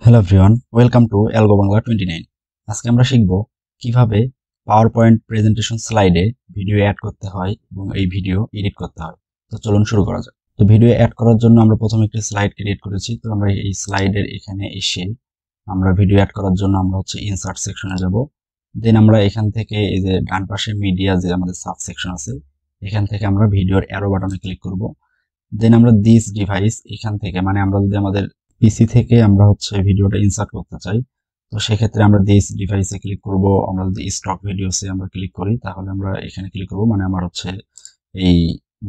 Hello everyone, welcome to algo Bangla 29। আজকে আমরা শিখব কিভাবে পাওয়ার পয়েন্ট প্রেজেন্টেশন স্লাইডে ভিডিও অ্যাড করতে হয় এবং এই ভিডিও এডিট করতে হয়। তো চলুন শুরু করা যাক। তো ভিডিও অ্যাড করার জন্য আমরা প্রথমে একটি স্লাইড ক্রিয়েট করেছি। তো আমরা এই স্লাইডের এখানে এসে আমরা ভিডিও অ্যাড করার জন্য আমরা ইনসার্ট সেকশনে যাব। দেন আমরা এখান থেকে এই যে ডান পাশে মিডিয়া যে আমাদের সাব সেকশন আছে, এখান থেকে আমরা ভিডিওর অ্যারো বাটনে ক্লিক করব। দেন আমরা দিস ডিভাইস এখান থেকে মানে আমরা যদি আমাদের পিসি থেকে আমরা ভিডিওটা ইনসার্ট করতে চাই, তো সেক্ষেত্রে আমরা দিস ডিভাইসে ক্লিক করব। আমরা যদি স্টক ভিডিওসে আমরা ক্লিক করি তাহলে আমরা এখানে ক্লিক করব, মানে আমার এই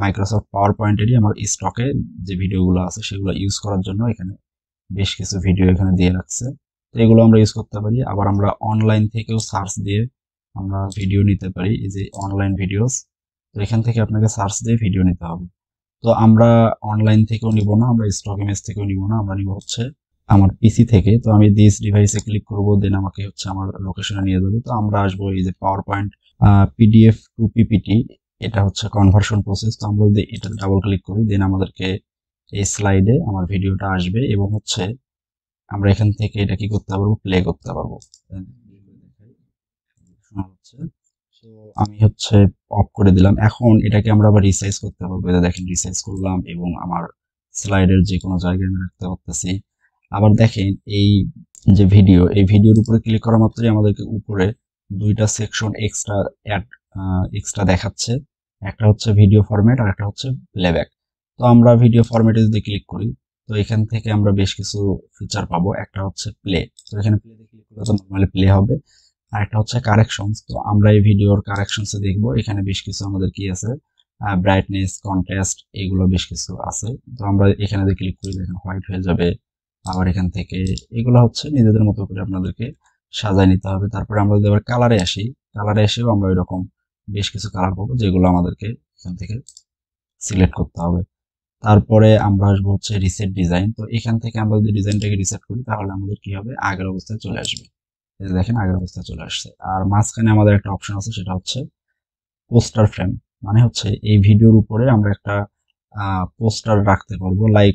মাইক্রোসফট পাওয়ার পয়েন্টেরই আমার স্টকে যে ভিডিওগুলো আছে সেগুলো ইউজ করার জন্য এখানে বেশ কিছু ভিডিও এখানে দিয়ে রাখছে। তো এগুলো আমরা ইউজ করতে পারি। আবার আমরা অনলাইন থেকেও সার্চ দিয়ে আমরা ভিডিও নিতে পারি, এই যে অনলাইন ভিডিওস। তো এখান থেকে আপনাকে সার্চ দিয়ে ভিডিও নিতে হবে। তো আমরা অনলাইন থেকেও নিব না, আমরা স্টক ইমেজ থেকেও নিব না, আমরা নিব আমার পিসি থেকে। তো আমি দিস ডিভাইসে ক্লিক করব, দেন আমাকে আমার লোকেশনে নিয়ে যাবে। তো আমরা আসবো এই যে power point PDF two PPT, এটা কনভার্সন প্রসেস। তো আমরা যদি এটা ডাবল ক্লিক করি দেন আমাদেরকে এই স্লাইডে আমার ভিডিওটা আসবে এবং আমরা এখান থেকে এটা কি করতে পারবো, প্লে করতে পারবো। শোনা যাচ্ছে। তো আমি অফ করে দিলাম। এখন এটাকে আমরা আবার রিসাইজ করতে পারবো। এটা দেখেন, রিসাইজ করলাম এবং আমার স্লাইডের যে কোনো জায়গায় আমি রাখতে পারতেছি। আবার দেখেন এই যে ভিডিও, এই ভিডিওর উপরে ক্লিক করা মাত্রই আমাদেরকে উপরে দুইটা সেকশন এক্সট্রা দেখাচ্ছে। একটা ভিডিও ফরম্যাট আর একটা প্লেব্যাক। তো আমরা ভিডিও ফরম্যাটে যদি ক্লিক করি তো এখান থেকে আমরা বেশ কিছু ফিচার পাবো। একটা প্লে। তো এখানে প্লেতে ক্লিক করলে তো নরমালি প্লে হবে। আর একটা কারেকশনস। তো আমরা এই ভিডিওর কারেকশনসে দেখবো, এখানে বেশ কিছু আমাদের কি আছে, ব্রাইটনেস, কন্ট্রাস্ট, এগুলো বেশ কিছু আছে। তো আমরা এখানে যদি ক্লিক করি দেখেন হোয়াইট হয়ে যাবে। আবার এখান থেকে এগুলো নিজেদের মতো করে আপনাদেরকে সাজায় নিতে হবে। তারপরে আমরা যদি আবার কালারে আসি, কালারে এসেও আমরা এরকম বেশ কিছু কালার পাবো যেগুলো আমাদেরকে এখান থেকে সিলেক্ট করতে হবে। তারপরে আমরা আসবো রিসেট ডিজাইন। তো এখান থেকে আমরা যদি ডিজাইনটাকে রিসেট করি তাহলে আমাদের কি হবে, আগের অবস্থায় চলে আসবে। এই যে দেখেন আগের অবস্থায় চলে আসছে। আর মাঝখানে আমাদের একটা অপশন আছে, সেটা পোস্টার ফ্রেম। মানে এই ভিডিওর উপরে আমরা একটা পোস্টার রাখতে পারবো। লাইক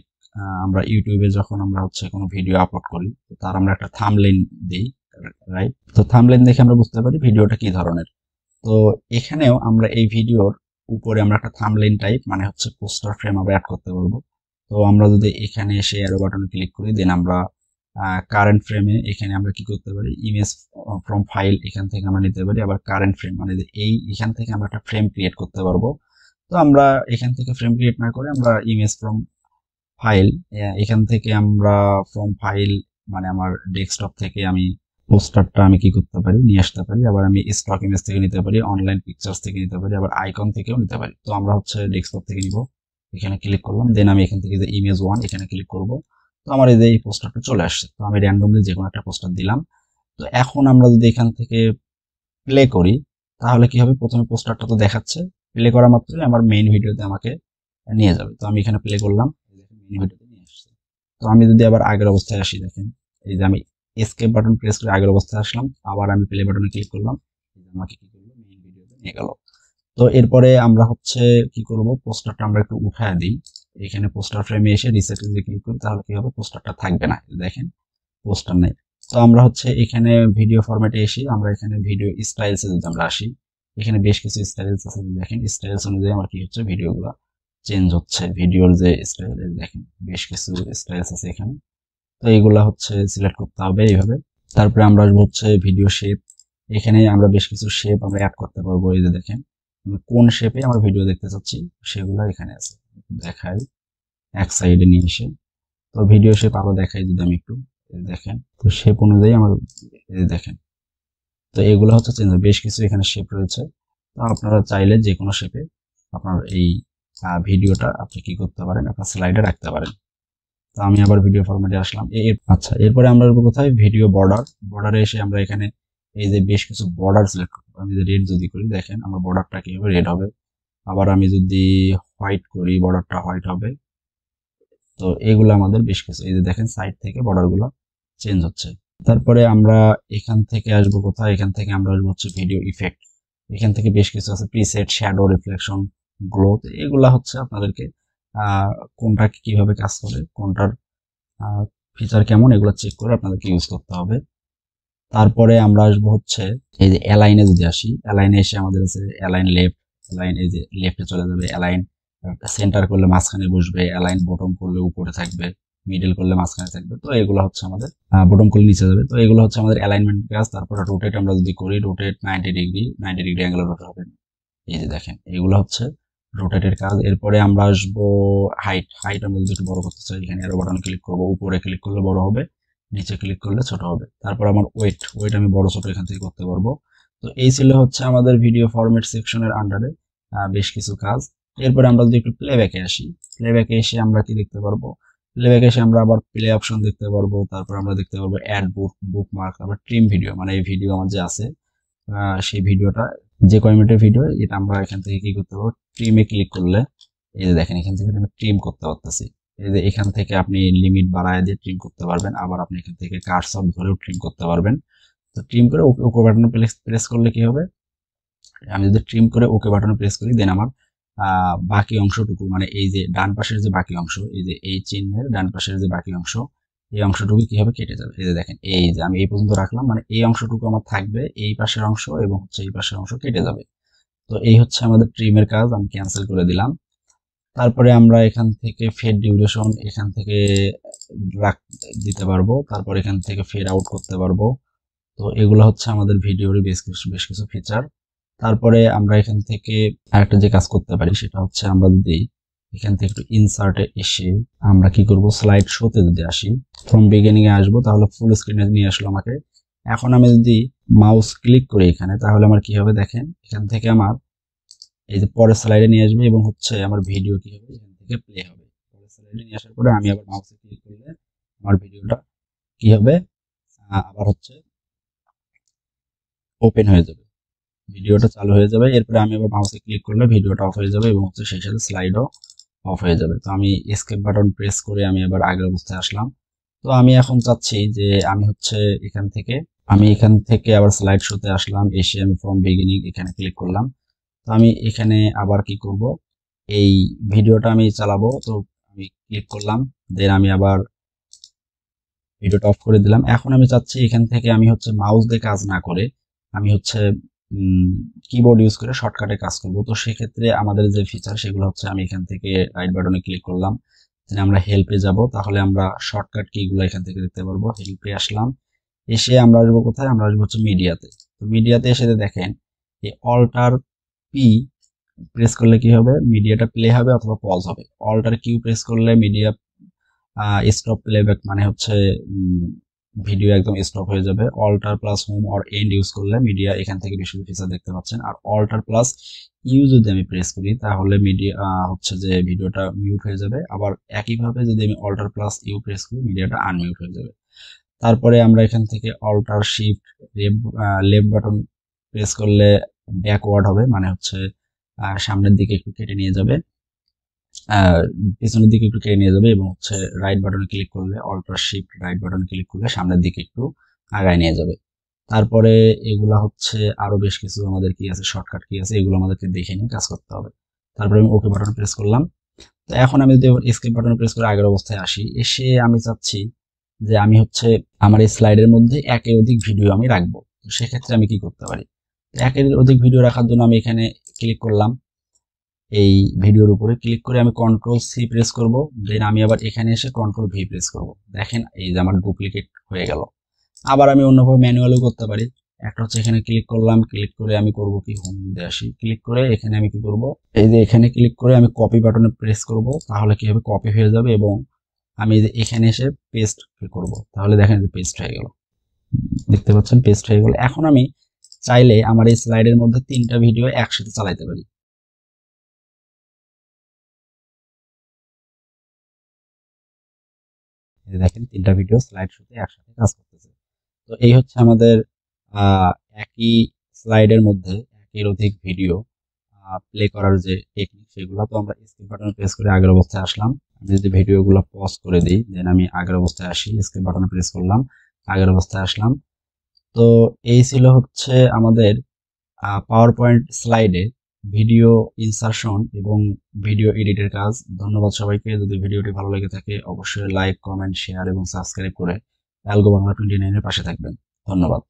আমরা ইউটিউবে যখন আমরা কোনো ভিডিও আপলোড করি তো তার আমরা একটা থাম্বনেইল দিই, রাইট? তো থাম্বনেইল দেখে আমরা বুঝতে পারি ভিডিওটা কি ধরনের। তো এখানেও আমরা এই ভিডিওর উপরে আমরা একটা থাম্বনেইল টাইপ মানে পোস্টার ফ্রেম আমরা অ্যাড করতে পারবো। তো আমরা যদি এখানে এসে অ্যারো বাটনে ক্লিক করি দেন আমরা কারেন্ট ফ্রেমে এখানে আমরা কি করতে পারি, ইমেজ ফ্রম ফাইল এখান থেকে আমরা নিতে পারি। আবার কারেন্ট ফ্রেম মানে এখান থেকে আমরা একটা ফ্রেম ক্রিয়েট করতে পারবো। তো আমরা এখান থেকে ফ্রেম ক্রিয়েট না করে আমরা ইমেজ ফ্রম ফাইল, এখান থেকে আমরা ফ্রম ফাইল মানে আমার ডেস্কটপ থেকে আমি পোস্টারটা আমি কি করতে পারি, নিয়ে আসতে পারি। আবার আমি স্টক ইমেজ থেকে নিতে পারি, অনলাইন পিকচার্স থেকে নিতে পারি, আবার আইকন থেকেও নিতে পারি। তো আমরা ডেস্কটপ থেকে নিব। এখানে ক্লিক করলাম, দেন আমি এখান থেকে যে ইমেজ ওয়ান এখানে ক্লিক করব। তো আমার এই যে এই পোস্টারটা চলে আসছে। তো আমি র্যান্ডমলি যে কোনো একটা পোস্টার দিলাম। তো এখন আমরা যদি এখান থেকে প্লে করি তাহলে কি হবে, প্রথমে পোস্টারটা তো দেখাচ্ছে, প্লে করা মাত্রই আমার মেইন ভিডিওতে আমাকে নিয়ে যাবে। তো আমি এখানে প্লে করলাম, মেইন ভিডিওতে নিয়ে আসছে। তো আমি যদি আবার আগের অবস্থায় আসি, দেখেন এই যে আমি এসকেপ বাটন প্রেস করে আগের অবস্থায় আসলাম, আবার আমি প্লে বাটনে ক্লিক করলাম, আমাকে কি করলো, মেইন ভিডিওতে নিয়ে গেল। তো এরপরে আমরা কি করব, পোস্টারটা আমরা একটু উঠায় দিই। এখানে পোস্টার ফ্রেমে এসে রিসেট যদি ক্লিক করি তাহলে কি হবে, পোস্টারটা থাকবে না। দেখেন পোস্টার নেই। তো আমরা এখানে ভিডিও ফরম্যাটে এসে আমরা এখানে ভিডিও স্টাইলসে যদি আমরা আসি, এখানে বেশ কিছু স্টাইলস আছে। দেখেন স্টাইলস অনুযায়ী আমার কি ভিডিওগুলো চেঞ্জ হচ্ছে। ভিডিওর যে স্টাইল, দেখেন বেশ কিছু স্টাইলস আছে এখানে। তো এইগুলা সিলেক্ট করতে হবে এইভাবে। তারপরে আমরা আসবো ভিডিও শেপ। এখানে আমরা বেশ কিছু শেপ আমরা অ্যাড করতে পারবো। এই যে দেখেন আমি কোন শেপে আমার ভিডিও দেখতে চাচ্ছি সেগুলো এখানে আছে, দেখাই এক সাইডে নিয়ে এসে। তো ভিডিও শেপ আরো দেখাই যদি আমি একটু, দেখেন তো শেপ অনুযায়ী আমার দেখেন। তো এগুলো চেঞ্জ, বেশ কিছু এখানে শেপ রয়েছে। তো আপনারা চাইলে যে কোনো শেপে আপনার এই ভিডিওটা আপনি কি করতে পারেন, আপনার স্লাইডে রাখতে পারেন। তো আমি আবার ভিডিও ফরম্যাটে আসলাম। আচ্ছা, এরপরে আমরা কোথায়, ভিডিও বর্ডার। বর্ডারে এসে আমরা এখানে এই যে বেশ কিছু বর্ডার সিলেক্ট করবো। আমি যদি রেড যদি করি, দেখেন আমার বর্ডারটা কি হবে, রেড হবে। আবার আমি যদি হোয়াইট করি, বর্ডারটা হোয়াইট হবে। তো এগুলো আমাদের বেশ কিছু, এই যে দেখেন সাইড থেকে বর্ডার গুলো চেঞ্জ হচ্ছে। তারপরে আমরা এখান থেকে আসবো কোথায়, এখান থেকে আমরা আসবো ভিডিও ইফেক্ট। এখান থেকে বেশ কিছু আছে, প্রিসেট, শ্যাডো, রিফ্লেকশন, গ্লোথ। এগুলা আপনাদেরকে কোনটা কিভাবে কাজ করে, কোনটার ফিচার কেমন এগুলো চেক করে আপনাদেরকে ইউজ করতে হবে। তারপরে আমরা আসবো হচ্ছে এই যে অ্যালাইনে যদি আসি, অ্যালাইনে এসে আমাদের আছে অ্যালাইন লেফট, অ্যালাইন এই যে লেফটে চলে যাবে, অ্যালাইন সেন্টার করলে মাঝখানে বসবে, অ্যালাইন বটম করলে উপরে থাকবে, মিডল করলে মাঝখানে থাকবে। তো এগুলো হচ্ছে আমাদের বটম করলে নিচে যাবে। তো এগুলো হচ্ছে আমাদের অ্যালাইনমেন্ট কাজ। তারপরে রোটেট আমরা যদি করি, রোটেট 90 ডিগ্রি অ্যাঙ্গেল রোটেট হবে। এই যে দেখেন এগুলো হচ্ছে রোটেটের কাজ। এরপরে আমরা আসবো হাইট। হাইট আমরা যদি একটু বড় করতে চাই, এখানে এরো বাটন ক্লিক করবো, উপরে ক্লিক করলে বড় হবে, নিচে ক্লিক করলে ছোট হবে। তারপর আমার ওয়েট আমি বড় ছোট এখান থেকে করতে পারবো। তো এই ছিল হচ্ছে আমাদের ভিডিও ফরম্যাট সেকশনের আন্ডারে বেশ কিছু কাজ। এরপরে আমরা যদি একটু প্লেব্যাকে আসি, প্লেব্যাকে এসে আমরা কি দেখতে পারবো, প্লেব্যাকে এসে আমরা আবার প্লে অপশন দেখতে পারবো। তারপর আমরা দেখতে পারবো অ্যাড বুকমার্ক, আবার ট্রিম ভিডিও, মানে এই ভিডিও আমার যে আছে সেই ভিডিওটা যে কয় মিনিটের ভিডিও, এটা আমরা এখান থেকে কি করতে পারবো, ট্রিমে ক্লিক করলে এই যে দেখেন এখান থেকে আমি ট্রিম করতে পারতেছি। এই যে এখান থেকে আপনি লিমিট বাড়ায় দিয়ে ট্রিম করতে পারবেন, আবার আপনি এখান থেকে কার্সর ধরেও ট্রিম করতে পারবেন। তো ট্রিম করে ওকে বাটনে প্রেস করলে কি হবে, আমি যদি ট্রিম করে ওকে বাটনে প্রেস করি, দেন আমার বাকি অংশটুকু, মানে এই যে ডান পাশের যে বাকি অংশ, এই যে এই চিহ্নের ডান পাশের যে বাকি অংশ, এই অংশটুকু কি হবে, কেটে যাবে। এই যে দেখেন এই যে আমি এই পর্যন্ত রাখলাম, মানে এই অংশটুকু আমার থাকবে, এই পাশের অংশ এবং হচ্ছে এই পাশের অংশ কেটে যাবে। তো এই হচ্ছে আমাদের ট্রিমের কাজ, আমি ক্যান্সেল করে দিলাম। তারপরে আমরা এখান থেকে ফেড ডিউরেশন এখান থেকে দিতে পারবো, তারপর এখান থেকে ফেড আউট করতে পারবো। তো এগুলো হচ্ছে আমাদের ভিডিওর বেশ কিছু ফিচার। তারপরে আমরা এখান থেকে আরেকটা যে কাজ করতে পারি সেটা হচ্ছে, আমরা যদি এখান থেকে একটু ইনসার্টে এসে আমরা কি করব, স্লাইড শোতে যদি আসি, ফ্রম বিগিনিং এ আসবো, তাহলে ফুল স্ক্রিনে নিয়ে আসলো আমাকে। এখন আমি যদি মাউস ক্লিক করি এখানে, তাহলে আমার কি হবে দেখেন, এখান থেকে আমার এই যে পরের স্লাইডে নিয়ে আসবে এবং হচ্ছে আমার ভিডিও কি হবে, এখান থেকে প্লে হবে। পরের স্লাইডে নিয়ে আসার পরে আমি আবার মাউসে ক্লিক করলে আমার ভিডিওটা কি হবে, আবার হচ্ছে ওপেন হয়ে যাবে, ভিডিওটা চালু হয়ে যাবে। এরপরে আমি আবার মাউসে ক্লিক করলে ভিডিওটা অফ হয়ে যাবে এবং হচ্ছে সেই সাথে স্লাইডও অফ হয়ে যাবে। তো আমি এসকেপ বাটন প্রেস করে আমি আবার আগের অবস্থায় আসলাম। তো আমি এখন চাচ্ছি যে আমি হচ্ছে এখান থেকে আবার স্লাইড শোতে আসলাম, এসে আমি ফ্রম বিগিনিং এখানে ক্লিক করলাম। তো আমি এখানে আবার কি করব, এই ভিডিওটা আমি চালাবো। তো আমি ক্লিক করলাম, দেন আমি আবার ভিডিওটা অফ করে দিলাম। এখন আমি চাচ্ছি এখান থেকে আমি হচ্ছে মাউস দিয়ে কাজ না করে আমি হচ্ছে কিবোর্ড ইউজ করে শর্টকাটে কাজ করব। তো সেক্ষেত্রে আমাদের যে ফিচার সেগুলো হচ্ছে, আমি এখান থেকে রাইট বাটনে ক্লিক করলাম, আমরা হেল্পে যাব, তাহলে আমরা শর্টকাট কিগুলো এখান থেকে দেখতে পারবো। হেল্পে আসলাম, এসে আমরা আসবো কোথায়, আমরা আসবো হচ্ছে মিডিয়াতে। তো মিডিয়াতে এসে দেখেন এই অল্টার পি প্রেস করলে কি হবে, মিডিয়াটা প্লে হবে অথবা পজ হবে। অল্টার কিউ প্রেস করলে মিডিয়া স্টপ প্লেব্যাক, মানে হচ্ছে ভিডিও একদম স্টপ হয়ে যাবে। Alt plus home or end use করলে মিডিয়া এখান থেকে বেশি ফিচার দেখতে পাচ্ছেন। আর অল্টার প্লাস ইউ যদি আমি প্রেস করি তাহলে মিডিয়া হচ্ছে যে ভিডিওটা মিউট হয়ে যাবে। আবার একইভাবে যদি আমি অল্টার প্লাস ইউ প্রেস করি মিডিয়াটা আনমিউট হয়ে যাবে। তারপরে আমরা এখান থেকে alt shift left button press করলে ব্যাকওয়ার্ড হবে, মানে হচ্ছে সামনের দিকে একটু কেটে নিয়ে যাবে, পিছনের দিকে একটু কেটে নিয়ে যাবে। এবং হচ্ছে রাইট বাটনে ক্লিক করলে, অল্টার শিফট রাইট বাটনে ক্লিক করলে সামনের দিকে একটু আগায় নিয়ে যাবে। তারপরে এগুলা হচ্ছে আরো বেশ কিছু আমাদের কি আছে, শর্টকাট কি আছে, এগুলো আমাদেরকে দেখে নিয়ে কাজ করতে হবে। তারপরে আমি ওকে বাটন প্রেস করলাম। তো এখন আমি যদি এসকেপ বাটন প্রেস করে আগের অবস্থায় আসি, এসে আমি চাচ্ছি যে আমি হচ্ছে আমার এই স্লাইডের মধ্যে একের অধিক ভিডিও আমি রাখবো। তো সেক্ষেত্রে আমি কি করতে পারি, একের অধিক ভিডিও রাখার জন্য আমি এখানে ক্লিক করলাম, এই ভিডিওর উপরে ক্লিক করে আমি কন্ট্রোল সি প্রেস করব, দেন আমি আবার এখানে এসে কন্ট্রোল ভি প্রেস করব। দেখেন এই যে আমার ডুপ্লিকেট হয়ে গেল। আবার আমি অন্যভাবে ম্যানুয়ালও করতে পারি। একটা হচ্ছে এখানে ক্লিক করলাম, ক্লিক করে আমি করব কি, হোম দিয়ে আসি, ক্লিক করে এখানে আমি কি করব, এই যে এখানে ক্লিক করে আমি কপি বাটনে প্রেস করব, তাহলে কি হবে, কপি হয়ে যাবে। এবং আমি যে এখানে এসে পেস্ট করব, তাহলে দেখেন যে পেস্ট হয়ে গেল, দেখতে পাচ্ছেন পেস্ট হয়ে গেল। এখন আমি চাইলে আমার এই স্লাইডের মধ্যে 3টা ভিডিও একসাথে চালাতে পারি। দেখেন 3টা ভিডিও স্লাইড শোতে একসাথে কাজ করতেছে। তো এই হচ্ছে আমাদের একই স্লাইডের মধ্যে একের অধিক ভিডিও প্লে করার যে টেকনিক, সেগুলো। তো আমরা স্কিপ বাটনে প্রেস করে আগের অবস্থায় আসলাম। আমি যদি ভিডিওগুলো পজ করে দিই, দেন আমি আগের অবস্থায় আসি, স্কিপ বাটনে প্রেস করলাম, আগের অবস্থায় আসলাম। তো এই ছিল হচ্ছে আমাদের পাওয়ার পয়েন্ট স্লাইডে ভিডিও ইনসারশন এবং ভিডিও এডিটের কাজ। ধন্যবাদ সবাইকে। যদি ভিডিওটি ভালো লেগে থাকে অবশ্যই লাইক, কমেন্ট, শেয়ার এবং সাবস্ক্রাইব করে অ্যালগো বাংলা 29 এর পাশে থাকবেন। ধন্যবাদ।